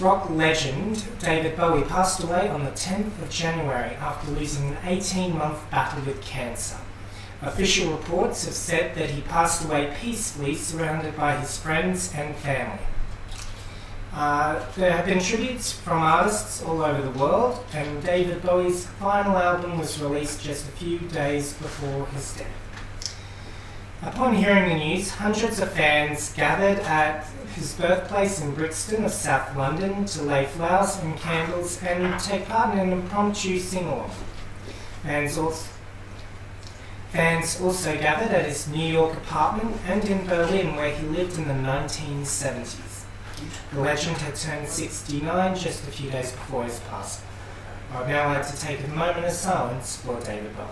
rock legend David Bowie passed away on the 10th of January after losing an 18-month battle with cancer. Official reports have said that he passed away peacefully, surrounded by his friends and family. There have been tributes from artists all over the world, and David Bowie's final album was released just a few days before his death. Upon hearing the news, hundreds of fans gathered at his birthplace in Brixton of South London to lay flowers and candles and take part in an impromptu sing-along. Fans also gathered at his New York apartment and in Berlin, where he lived in the 1970s. The legend had turned 69 just a few days before his passing. I would now like to take a moment of silence for David Bowie.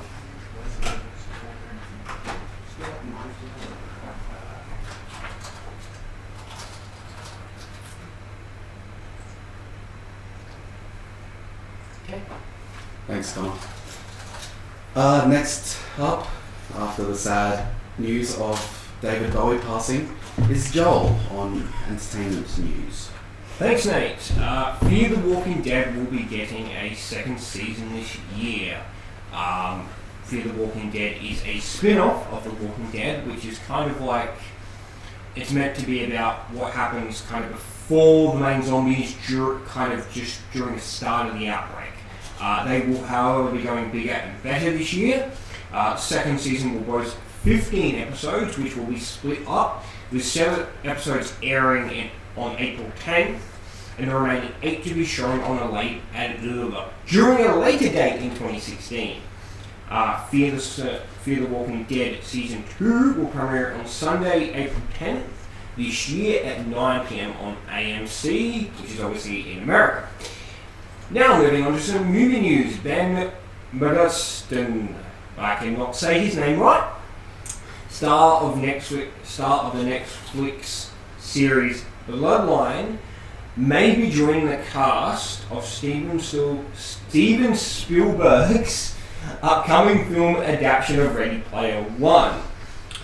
Okay. Thanks, Connor. Next up, after the sad news of David Bowie passing, is Joel on entertainment news. Thanks, Nate. Fear the Walking Dead will be getting a second season this year. Fear the Walking Dead is a spin-off of The Walking Dead, which is kind of like, it's meant to be about what happens kind of before the main zombies, kind of just during the start of the outbreak. They will, however, be going bigger and better this year. Second season will boast 15 episodes, which will be split up, with 7 episodes airing on April 10th, and the remaining 8 to be shown on during a later date in 2016. Fear the Walking Dead Season 2 will premiere on Sunday, April 10th this year at 9 p.m. on AMC, which is obviously in America. Now moving on to some movie news. Ben Mendelsohn, I cannot say his name right, star of the Netflix series Bloodline, may be joining the cast of Steven Spielberg's upcoming film adaptation of Ready Player One.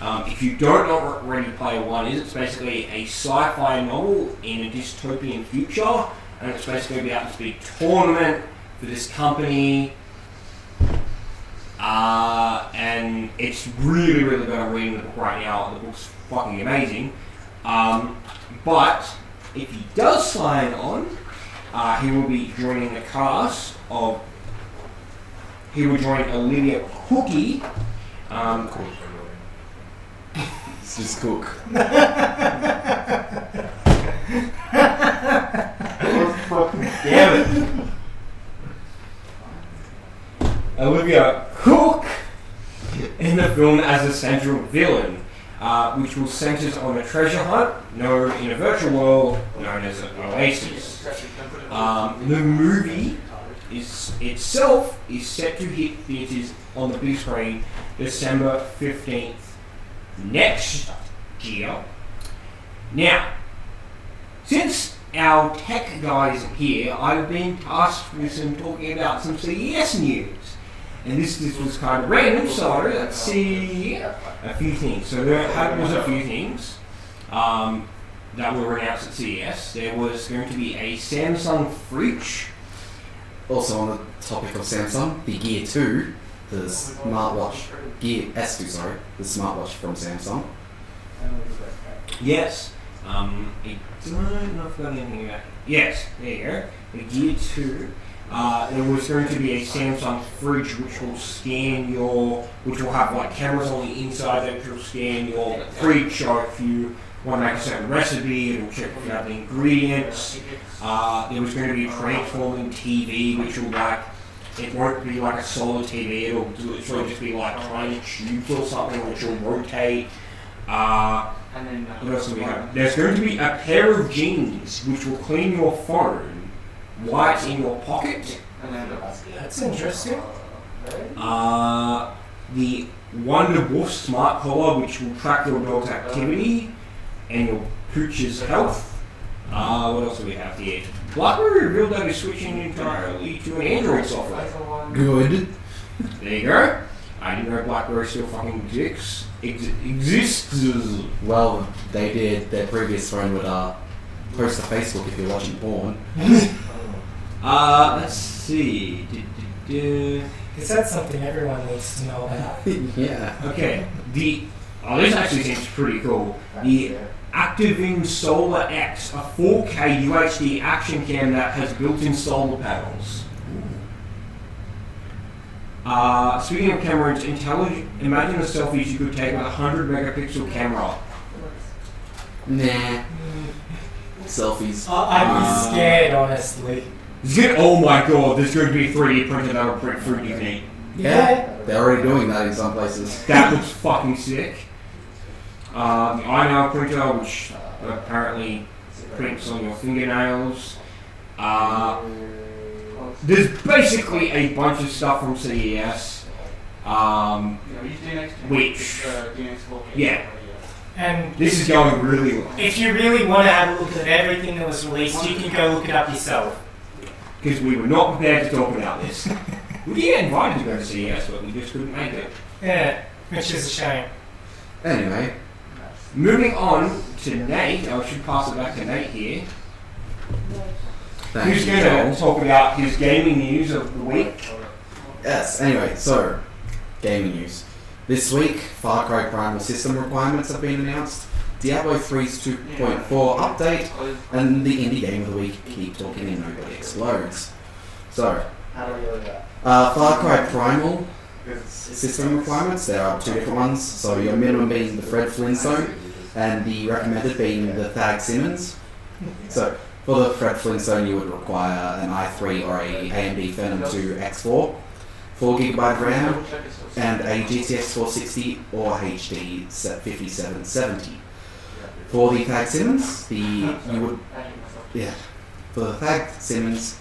If you don't know what Ready Player One is, it's basically a sci-fi novel in a dystopian future, and it's basically about this big tournament for this company, and it's really, really good. I'm reading the book right now, and the book's fucking amazing. But if he does sign on, he will be joining the cast of. He will join Olivia Cookie. It's just Cook. Damn it. Olivia Cook in the film as a central villain, which will centre on a treasure hunt known in a virtual world known as an Oasis. The movie itself is set to hit theatres on the big screen December 15th next year. Now, since our tech guy isn't here, I've been tasked with talking about some CES news. And this was kind of random, so let's see a few things. So there was a few things that were announced at CES. There was going to be a Samsung fridge. Also on the topic of Samsung, the Gear 2, the smartwatch, Gear S2, sorry, the smartwatch from Samsung. Yes. It don't know if I've got anything about it. Yes, there you go. The Gear 2. There was going to be a Samsung fridge which will which will have like cameras on the inside that will scan your fridge. So if you want to make a certain recipe, it'll check if you have the ingredients. There was going to be a transforming TV, which will it won't be like a solid TV, it'll just be like tiny tubes or something which will rotate. What else do we have? There's going to be a pair of jeans which will clean your phone while it's in your pocket. That's interesting. The Wonder Wolf smart collar which will track your dog's activity and your pooch's health. What else do we have here? BlackBerry revealed that it's switching entirely to an Android software. Good. There you go. I didn't know BlackBerry still fucking exists. Well, they did. Their previous phone would post to Facebook if you're watching porn. Let's see. Is that something everyone needs to know about? Yeah. Okay. This actually seems pretty cool. The Activing Solar X, a 4K UHD action cam that has built-in solar panels. Speaking of cameras, imagine the selfies you could take with a 100 megapixel camera. Nah. Selfies. I'd be scared, honestly. Oh my god, there's going to be a 3D printer that will print fruit you can eat. Yeah. They're already doing that in some places. That looks fucking sick. The iNow printer, which apparently prints on your fingernails. There's basically a bunch of stuff from CES, which, yeah. And this is going really well. if you really want to have a look at everything that was released, you can go look it up yourself. Because we were not prepared to talk about this. We did get invited to go to CES, but we just couldn't make it. Yeah, which is a shame. Anyway. Moving on to Nate, I should pass it back to Nate here. Thank Who's you, going Joel. to talk about his gaming news of the week? Yes, anyway, so, gaming news. This week, Far Cry Primal system requirements have been announced, Diablo 3's 2.4 update, and the indie game of the week, Keep Talking and Nobody Explodes. So, Far Cry Primal system requirements, there are two different ones, so your minimum being the Fred Flintstone, and the recommended being the Thag Simmons. So, for the Fred Flintstone, you would require an i3 or a AMD Phenom 2 X4, 4GB RAM, and a GTX 460 or HD 5770. For the Thag Simmons, for the Thag Simmons,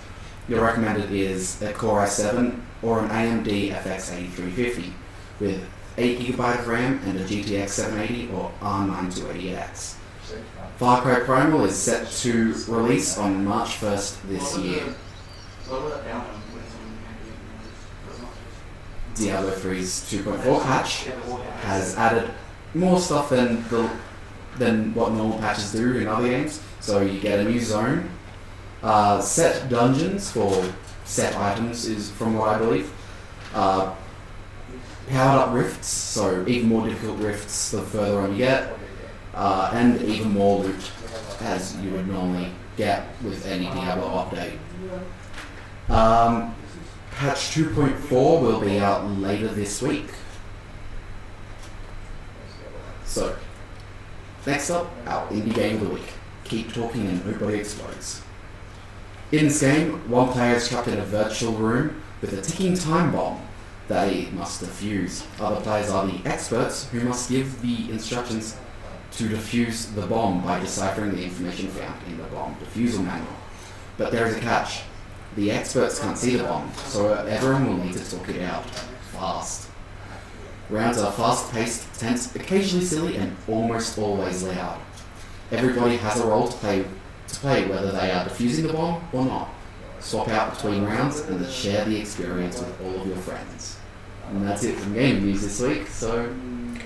your recommended is a Core i7 or an AMD FX 8350 with 8GB RAM and a GTX 780 or R9280X. Far Cry Primal is set to release on March 1st this year. Diablo 3's 2.4 patch has added more stuff than what normal patches do in other games. So you get a new zone, set dungeons for set items is from what I believe, powered up rifts, so even more difficult rifts the further on you get, and even more loot as you would normally get with any Diablo update. Patch 2.4 will be out later this week. So, next up, our indie game of the week. Keep Talking and Nobody Explodes. In this game, one player is trapped in a virtual room with a ticking time bomb that he must defuse. Other players are the experts who must give the instructions to defuse the bomb by deciphering the information found in the bomb defusal manual. But there is a catch. The experts can't see the bomb, so everyone will need to talk it out fast. Rounds are fast-paced, tense, occasionally silly, and almost always loud. Everybody has a role to play whether they are defusing the bomb or not. Swap out between rounds and then share the experience with all of your friends. And that's it from gaming news this week, so...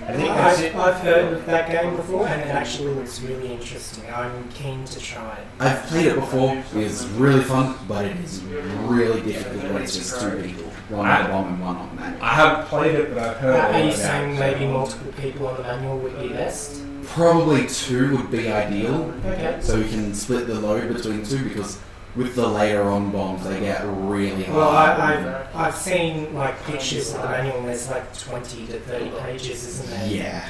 I think that's it. I've heard of that game before, and it actually looks really interesting. I'm keen to try it. I've played it before, it's really fun, but it is really difficult when it's just two people. One on the bomb and one on the manual. I haven't played it, but I've heard all Are you about saying it. maybe multiple people on the manual would be best? Probably two would be ideal, Okay. so you can split the load between two, because with the later on bombs they get really hard. Well, I've seen like pictures of the manual, and there's like 20 to 30 pages, isn't there? Yeah.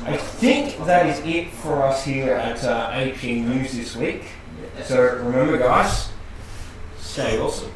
I think that is it for us here at AP News this week. So remember guys, stay awesome.